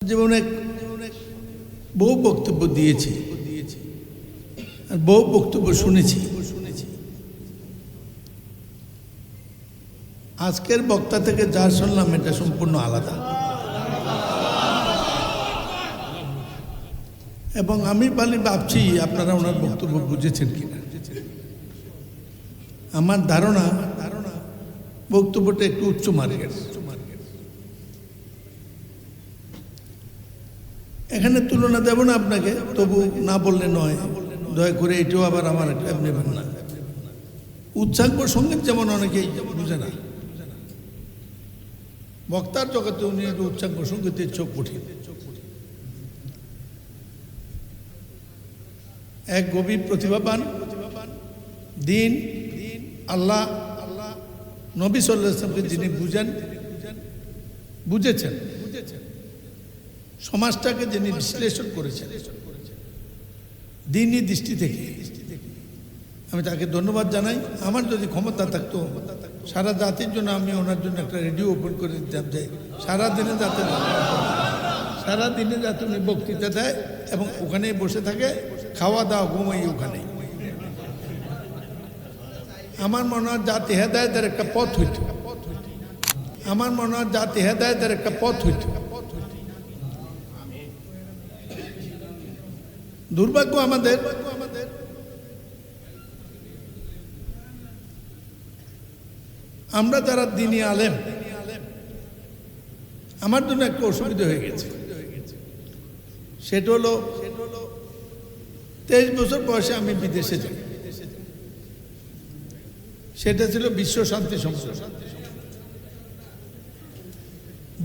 জীবনে বহু বক্তব্য দিয়েছি আর বহু বক্তব্য শুনেছি। আজকের বক্তা থেকে যা শুনলাম এটা সম্পূর্ণ আলাদা, এবং আমি ভাবছি আপনারা ওনার বক্তব্য বুঝেছেন কিনা। আমার ধারণা বক্তব্যটা একটু উচ্চ মার্গের। এখানে তুলনা দেব না আপনাকে, তবু না বললে নয়, দয়া করে এটাও আবার আমার নেবেন না। উচ্চাঙ্গ সঙ্গীত যেমন অনেকেই বুঝে না, বক্তার জগতে উনি উচ্চাঙ্গ সঙ্গীতের চোখ কঠিন। এক গভীর প্রতিভাবান দিন আল্লাহ নবী সাল্লাল্লাহু আলাইহি ওয়াসাল্লামকে যিনি বুঝেছেন, সমাজটাকে যিনি বিশ্লেষণ করেছেন দিনই দৃষ্টি থেকে, আমি তাকে ধন্যবাদ জানাই। আমার যদি ক্ষমতা থাকতো সারা জাতির জন্য আমি ওনার জন্য একটা রেডিও ওপেন করে দিতাম, যে সারাদিনে যাতে উনি বক্তৃতা দেয় এবং ওখানেই বসে থাকে, খাওয়া দাওয়া ঘুমাই ওখানেই। আমার মনে হয় জাতি হেদায়েতের একটা পথ হইত, আমার মনে হয় জাতি হেদায়েতের একটা পথ হইত। দুর্ভাগ্য আমাদের, আমরা যারা দ্বীনি আলেম, আমার জন্য একটা অসুবিধা হয়ে গেছে। সেটা হলো 23 বছর বয়সে আমি বিদেশে যাই। সেটা ছিল বিশ্ব শান্তি সম্মেলন।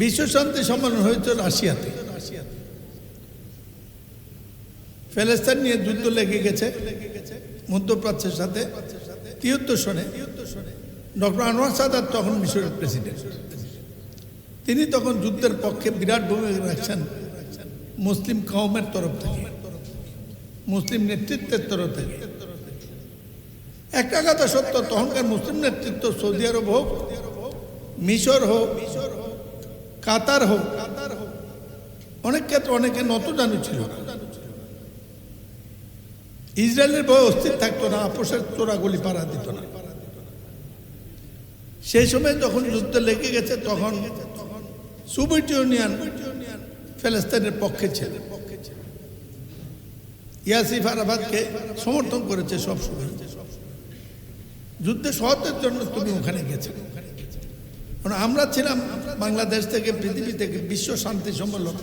বিশ্ব শান্তি সম্মেলন হয়েছে রাশিয়াতে। ফিলিস্তিন নিয়ে যুদ্ধ লেগে গেছে মধ্যপ্রাচ্যের সাথে। 73 সনে ডক্টর আনোয়ার সাদাত তখন মিশরের প্রেসিডেন্ট। তিনি তখন যুদ্ধের পক্ষে বিরাট ভূমিকা রাখছেন মুসলিম কওমের তরফ থেকে, মুসলিম নেতৃত্বের তরফ থেকে। একটা কথা সত্য, তখনকার মুসলিম নেতৃত্ব সৌদি আরব হোক, মিশর হোক, কাতার হোক, অনেক ক্ষেত্রে অনেকে নতজানু ছিল। ইসরায়েলের ভয়ে অস্থির থাকতো না, আপোষের চোরাগুলি পাড়া দিত না। সেই সময় যখন যুদ্ধ লেগে গেছে, তখন সোভিয়েত ইউনিয়ন ফিলিস্তিনের পক্ষে ছিল। ইয়াসির আরাফাতকে সমর্থন করেছে সব সময়। যুদ্ধে সহায়তার জন্য তুমি ওখানে গেছে। আমরা ছিলাম বাংলাদেশ থেকে, পৃথিবী থেকে বিশ্ব শান্তি সম্মেলন,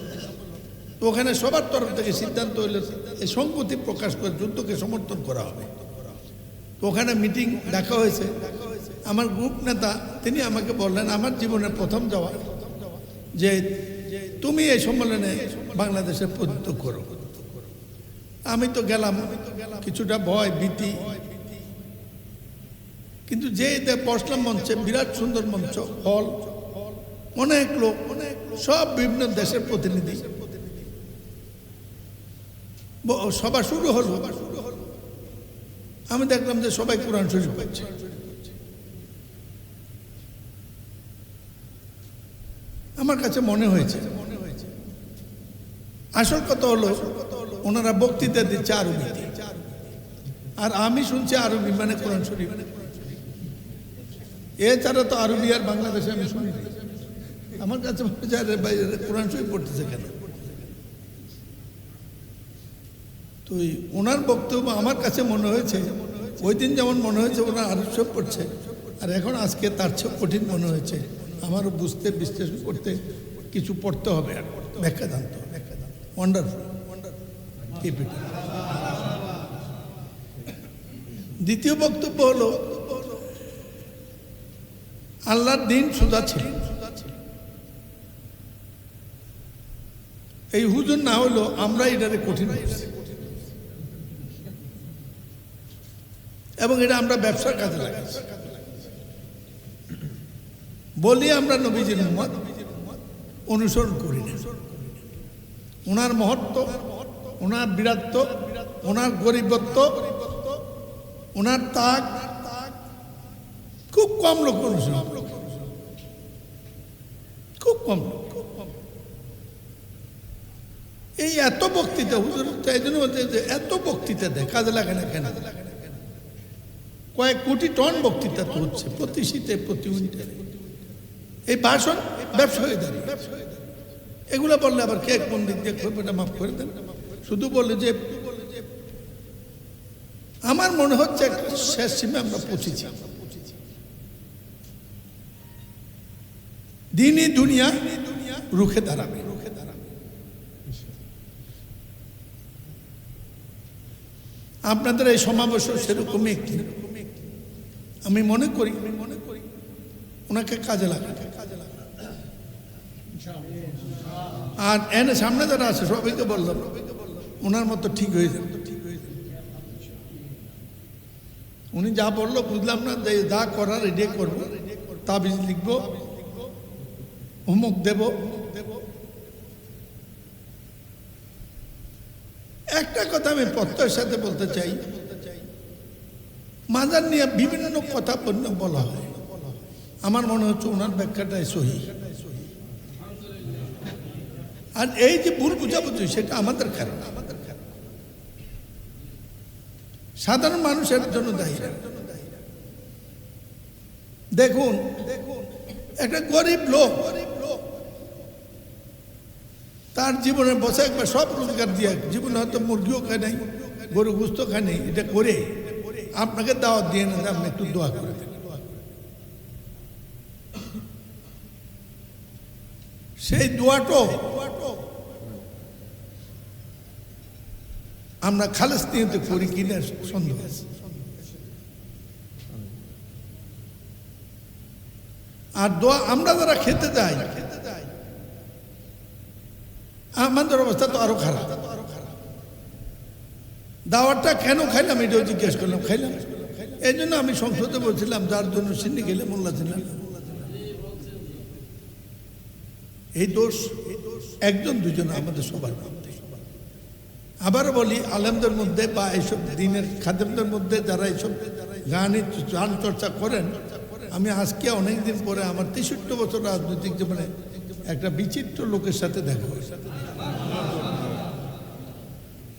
তো ওখানে সবার তরফ থেকে সিদ্ধান্ত হইল এই সংহতি প্রকাশ করে যুদ্ধকে সমর্থন করা হবে। তো ওখানে মিটিং ডাকা হয়েছে। আমার গ্রুপ নেতা তিনি আমাকে বললেন, আমার জীবনের প্রথম যাওয়া, যে তুমি এই সম্মেলনে বাংলাদেশের প্রতিনিধিত্ব করো। আমি তো গেলাম, কিছুটা ভয় ভীতি, কিন্তু যে বসলাম মঞ্চে, বিরাট সুন্দর মঞ্চ, হল, অনেক লোক, সব বিভিন্ন দেশের প্রতিনিধি। সভা শুরু হলো, আমি দেখলাম যে সবাই কোরআন শরীফ পড়ছে। আমার কাছে মনে হয়েছে আসল কথা হলো ওনারা বক্তৃতা দিচ্ছে আরবিতে, আর আমি শুনছি আরবি মানে কোরআন শরীফ। এছাড়া তো আরবি আর বাংলাদেশে আমি শুনি। আমার কাছে কোরআন শরীফ পড়তেছে কেন? তো ওনার বক্তব্য আমার কাছে মনে হয়েছে, ওই দিন যেমন মনে হয়েছে ওনার আরব শরীফ পড়ছে, আর এখন আজকে তার চেয়ে কঠিন মনে হয়েছে। আমারও বুঝতে, বিশ্লেষণ করতে কিছু পড়তে হবে, আর ব্যাখ্যা জানতে হবে। ওয়ান্ডারফুল। দ্বিতীয় বক্তব্য হলো আল্লাহর দিন সোজা ছিল। এই হুজুর না হলো আমরা এটারে কঠিন করছি, এবং এটা আমরা ব্যবসার কাজে লাগাচ্ছি। বলি আমরা নবীজির উম্মত, অনুসরণ করি না। ওনার মহত্ব, ওনার বীরত্ব, ওনার গরিবত্ব, ওনার ত্যাগ খুব কম লোক অনুসরণ, খুব কম লোক। এই এত বক্তৃতা হুজুর, তাই জন্য বলতে যে এত বক্তৃতা দেয়, কাজে লাগে না কেন? কয়েক কোটি টন বক্তৃতা তো হচ্ছে প্রতি শীতে, প্রতি উইন্টারে। এই ভাষণ ব্যবসা হয়ে দাঁড়িয়ে। এগুলো বললে আবার কে কোন দিক দিয়ে করবে, মাফ করে দেন। শুধু বললে যে আমার মনে হচ্ছে একটা শেষ সীমে আমরা পৌঁছেছি। দিনই দুনিয়া রুখে দাঁড়াবে। আপনাদের এই সমাবেশ সেরকমই একটি, আমি মনে করি ওনাকে কাজে লাগাতে। আর এনে সামনে যারা আছে সবাইকে বললাম ওনার মতো ঠিক হয়ে যাবে। উনি যা বললো বুঝলাম না, যা করার রেডি করবো, তাবিজ লিখবো, হোমওয়ার্ক দেব। একটা কথা আমি প্রত্যয়ের সাথে বলতে চাই, মাজার নিয়ে বিভিন্ন কথা বলা হয়, আমার মনে হচ্ছে ওনার ব্যাখ্যাটাই সহি। আর এই যে ভুল বুঝাবুঝি সেটা আমাদের কারণ, সাধারণ মানুষের জন্য দায়ী। দেখুন একটা গরিব লোক তার জীবনে বসে একবার সব রোজগার দিয়ে, জীবনে হয়তো মুরগিও খায় নাই, গরু গুস্ত খায় নাই, এটা করে আপনাকে দাওয়াত দিয়ে না, আপনি একটু দোয়া করে দেন। সেই দোয়াটো আমরা খালেস নিয়তে করি কিনা সন্দেহ আছে। আর দোয়া আমরা যারা খেতে যাই, আমাদের অবস্থা তো আরো খারাপ। দাওয়াতটা কেন খাইলাম এটাও জিজ্ঞেস করলাম, খাইলাম এই জন্য আমি সংসদে বলছিলাম, যার জন্য সিন্নি খেলে মোল্লা ছিলাম। এই দোষ একজন দুজন আমাদের সবার মধ্যে। আবারও বলি, আলেমদের মধ্যে বা এইসব দিনের খাদেমদের মধ্যে যারা এইসব গান চর্চা করেন, আমি আজকে অনেকদিন পরে আমার 63 বছর রাজনৈতিক জীবনে একটা বিচিত্র লোকের সাথে দেখা হয়েছে।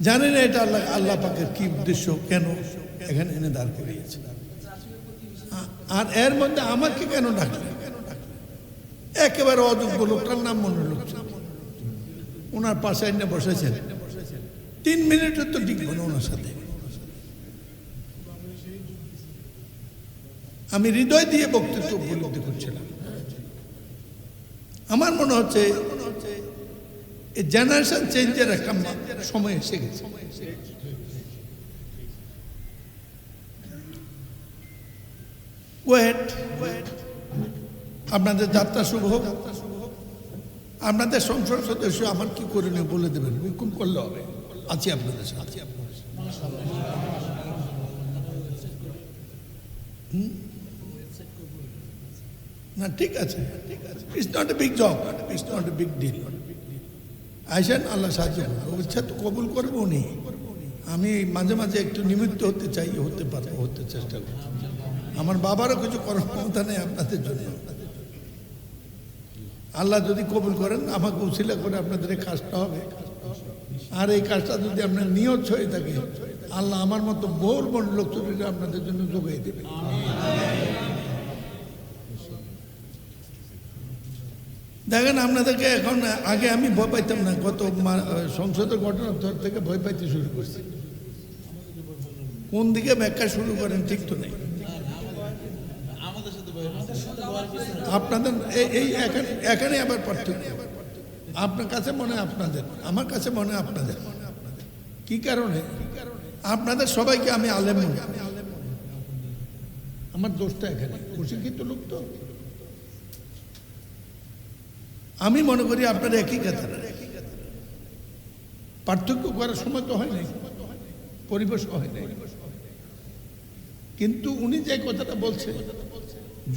জানি না এটা আল্লাহ পাকের কি উদ্দেশ্য, কেন এখানে এনে দাঁড় করিয়েছে। আর এর মধ্যে আমাকে কেন ডাকলেন? একেবারে অযোগ্য লোকটার নাম মনে হচ্ছে, ওনার পাশে এনে বসেছেন, 3 মিনিটের তো টিকবো না ওনার সাথে। আমি হৃদয় দিয়ে বক্তৃত্ব উপলব্ধি করছিলাম। আমার মনে হচ্ছে এই জেনারেশন চেঞ্জের একটা সময় এসে গেছে। আপনাদের যাত্রা শুভ হোক। আপনাদের সংসদ সদস্য আমার কি করে নিয়ে বলে দেবেন, হুকুম করলে হবে। আছি আপনাদের সাথে। না ঠিক আছে, it's not a big job, it's not a big deal. আইসেন, আল্লাহ সাহায্য করবো, ইচ্ছা তো কবুল করবো উনি। আমি মাঝে মাঝে একটু নিমিত্ত হতে চাই, হতে পারবো, হতে চেষ্টা করবো। আমার বাবারও কিছু করার ক্ষমতা নেই আপনাদের জন্য। আল্লাহ যদি কবুল করেন, আমাকে উছিলা করে আপনাদের এই কাজটা হবে। আর এই কাজটা যদি আপনার নিয়ত হয়ে থাকে, আল্লাহ আমার মতো বহু বড় লোক চুরিটা আপনাদের জন্য যোগাই দেবে। দেখেন, আপনাদেরকে এখন, আগে আমি ভয় পাইতাম না, গত সংসদের ঘটনার পর থেকে ভয় পাইতে শুরু করছি। কোন দিকে ব্যাখ্যা শুরু করেন ঠিক তো নেই। আপনাদের এই এখানে আবার পার্থক্য। আপনার কাছে মনে হয় আপনাদের, আমার কাছে মনে হয় আপনাদের। কি কারণে? আপনাদের সবাইকে আমি আলেম মনে করি। আমার দোষটা এখানে, প্রশিক্ষিত লোক তো। আমি মনে করি আপনারা একই কথা, পার্থক্য করার সময় তো হয় নাই, পরিবেশ হয় নাই। কিন্তু উনি যে কথাটা বলছে,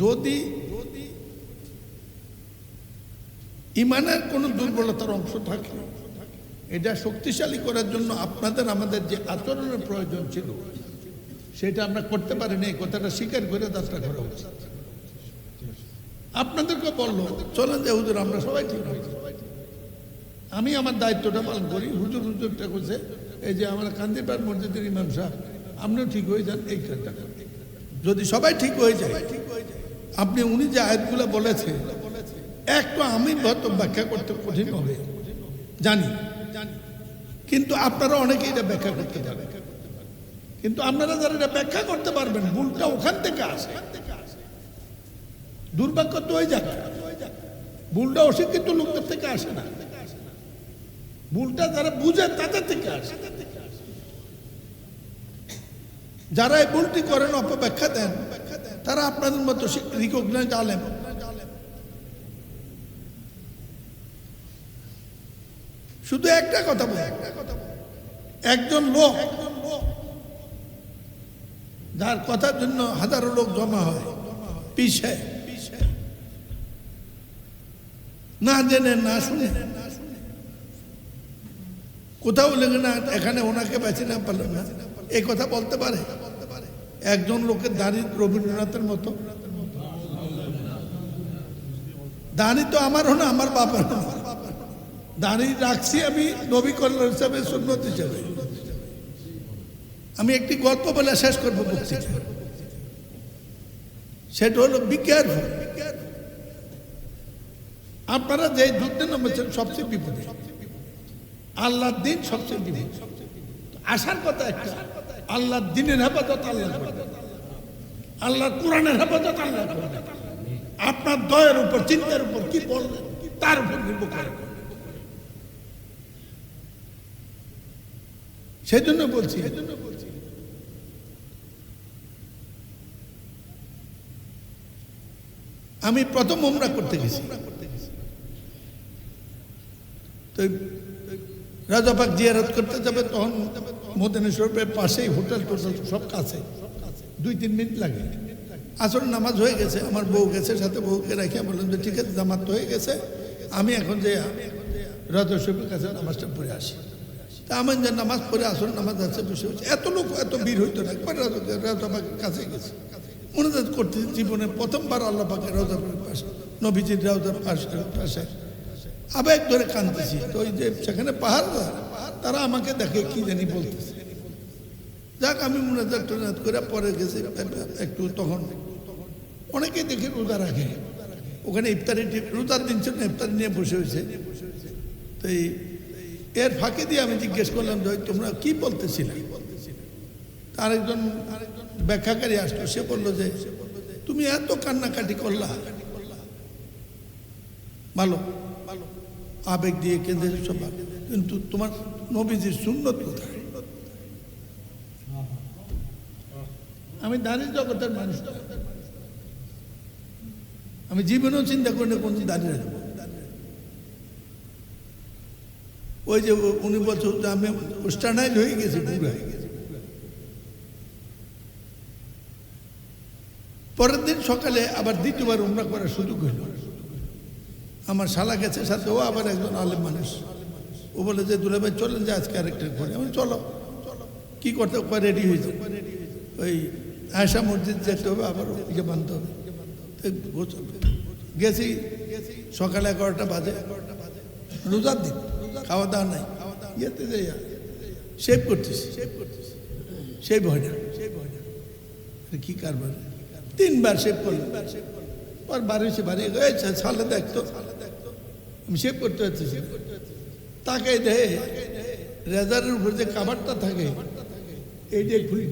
যদি ইমানের কোনো দুর্বলতার অংশ থাকে, এটা শক্তিশালী করার জন্য আপনাদের আমাদের যে আচরণের প্রয়োজন ছিল, সেটা আমরা করতে পারিনি। এই কথাটা স্বীকার করে যাত্রা করা উচিত। আপনাদেরকে বললো, চলেন যে হুজুর আমরা সবাই ঠিক হয়েছি, আমি আমার দায়িত্বটা পালন করি। হুজুরটা করছে এই যে আমার কান্দিরপাড় মসজিদের ইমাম সাহেব, আপনিও ঠিক হয়ে যান এই কাজটা। যদি সবাই ঠিক হয়ে যায়, আপনি উনি যে আয়াতগুলো বলেছে একটু আমি হয়তো ব্যাখ্যা করতে কঠিন হবে জানি, কিন্তু আপনারা অনেকেই এটা ব্যাখ্যা করতে পারবেন। কিন্তু আপনারা যারা এটা ব্যাখ্যা করতে পারবেন, ভুলটা ওখান থেকে আসে। দুর্ভাগ্য তো ওই জায়গায় ভুলটা অশিক্ষিত লোকদের থেকে আসে না, ভুলটা যারা বুঝে তাদের থেকে আসে। যারা এই ভুলটি করেন, অপব্যাখ্যা দেন, তারা আপনাদের মতো রিকগনাইজ আলেম। শুধু একটা কথা বল, একজন লোক যার কথার জন্য হাজারো লোক জমা হয়, পিছে না জেনে না শুনে কোথাও লেগে না এখানে ওনাকে বেছে না পারলেন না, এই কথা বলতে পারে? একজন লোকের দাড়ি রবীন্দ্রনাথের মতো দাড়ি তো আমারও না, আমার বাবার না। দাড়ি রাখছি আমি নবী কল্যাণ হিসাবে, সুন্নত হিসাবে। আমি একটি গল্প বলে শেষ করবো বক্তৃতা। সেটা হলো বিজ্ঞান। আপনারা যে যুদ্ধে নামেছেন সবচেয়ে বিপদে, আল্লাহর দিন সবচেয়ে বিপদ। আসার কথা একটা, আল্লাহর দিনের হেফাজত আল্লাহ করবেন, আল্লাহর কোরআনের হেফাজত আল্লাহ করবেন। আপনার দয়ের উপর, চিন্তার উপর কি বললেন তার উপর নির্ভর করে। সেই জন্য বলছি, আমি প্রথম উমরা করতে গেছি, তো রাজা পাক জিয়ারত করতে যাবে, তখন মদিনা শরীফের পাশেই হোটেল টোটেল সব কাছে, 2-3 মিনিট লাগে। আসর নামাজ হয়ে গেছে, আমার বউ গেছে সাথে, বউকে রেখে বললেন যে ঠিক আছে জামাত তো হয়ে গেছে, আমি এখন যে রাজা শরীফের কাছে নামাজটা পড়ে আসি। তা আমি যে নামাজ পড়ে আসর নামাজ আছে বসে হচ্ছে, এত লোক এত ভিড় হইতো না, একবার রাজা পাকের কাছে গেছে। মনে করতে জীবনে প্রথমবার আল্লাহ পাকের রাজা পাশে, নবীজির রাজার পাশে আবেগ ধরে কাঁদতেছি। তো ওই যে সেখানে পাহাড়, তারা আমাকে দেখে কি জানি বলতেছে। যাক আমি মুনাজাত টুনাজাত করে পরে গেছি একটু, তখন অনেকেই দেখে রোজা রাখে, ওখানে ইফতারি, রোজার দিন ছিল না, ইফতারি নিয়ে বসে হয়েছে। তো এর ফাঁকে দিয়ে আমি জিজ্ঞেস করলাম যে তোমরা কি বলতেছিলে। আরেকজন ব্যাখ্যাকারী আসলো, সে বললো যে তুমি এত কান্নাকাটি করলা, ভালো আবেগ দিয়ে কেঁদে সব, কিন্তু তোমার নবীজির সুন্নত কোথায়? আমি দাঁড়িয়ে জগতের মানুষ, আমি জীবনেও চিন্তা করি না কোন দাঁড়িয়ে রাখবো। ওই যে উনি বলছে আমি স্টানাইল হয়ে গেছি পুরো। পরের দিন সকালে আবার দ্বিতীয়বার উমরা করার সুযোগ হইল। আমার শালা গেছে সাথে, ও আবার একজন আলেম মানুষ। ও বলে যে দুলা ভাই চলেন যে আজকে আরেকটা করে। আমি চলো, কি করতে রেডি হয়েছে, ওই আয়সা মসজিদ যেতে হবে, আবার ওইকে বাঁধতে হবে। গেছি সকালে 11টা বাজে, রোজার দিন, খাওয়া দাওয়া নাই, ইয়েতে যাই শেভ করতেছি, সেই ভয় না কি কারবার। 3বার শেভ করলাম, পর বাড়ি এসে বাড়ি সালে দেখতো আমি শেভ করতে হচ্ছে, তাকে দেখে রেজারের উপর যে কাভারটা থাকে এইটাই খুলি।